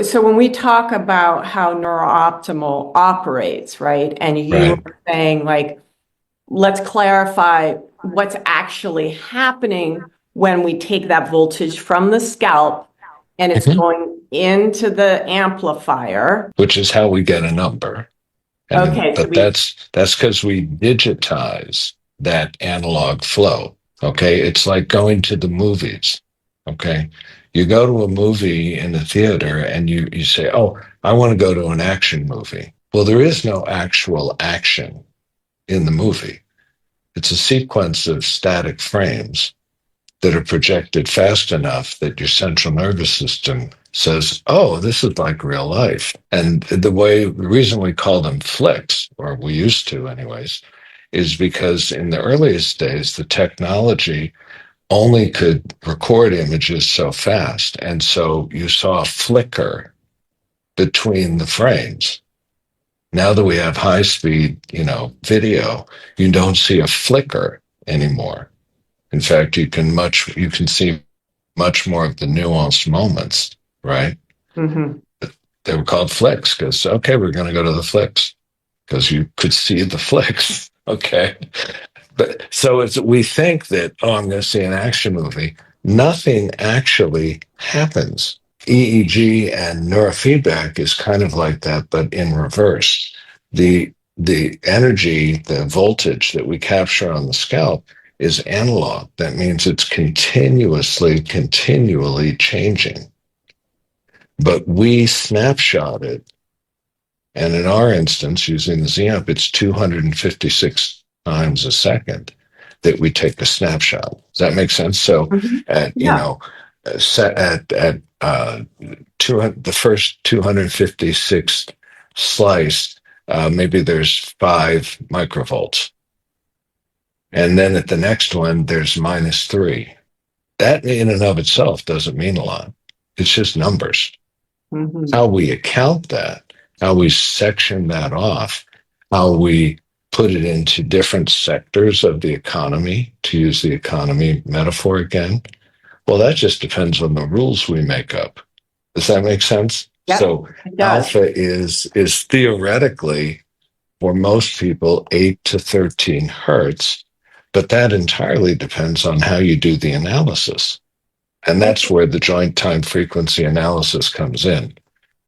So when we talk about how Neurooptimal operates, right? And you Right. were saying like, let's clarify what's actually happening when we take that voltage from the scalp and it's Mhm. going into the amplifier. Which is how we get a number. Okay, so But that's because we digitize that analog flow. Okay. It's like going to the movies. Okay. You go to a movie in the theater and you say, oh, I want to go to an action movie. Well, there is no actual action in the movie. It's a sequence of static frames that are projected fast enough that your central nervous system says, oh, this is like real life. And the reason we call them flicks, or we used to anyways, is because in the earliest days, the technology only could record images so fast. And so you saw a flicker between the frames. Now that we have high speed, video, you don't see a flicker anymore. In fact, you can see much more of the nuanced moments, right? mhm. They were called flicks because okay, we're going to go to the flicks because you could see the flicks. Okay, but so it's we think that oh, I'm going to see an action movie. Nothing actually happens. EEG and neurofeedback is kind of like that, but in reverse. The energy, the voltage that we capture on the scalp is analog. That means it's continually changing. But we snapshot it. And in our instance, using the ZAMP, it's 256 times a second that we take a snapshot. Does that make sense? So Mhm. at, Yeah. set at the first 256th slice, maybe there's 5 microvolts. And then at the next one, there's -3. That in and of itself doesn't mean a lot. It's just numbers. Mhm. How we account that, how we section that off, how we put it into different sectors of the economy, to use the economy metaphor again, well, that just depends on the rules we make up. Does that make sense? Yep, So it does. alpha is theoretically for most people 8 to 13 hertz, but that entirely depends on how you do the analysis. And It, that's where the joint time frequency analysis comes in.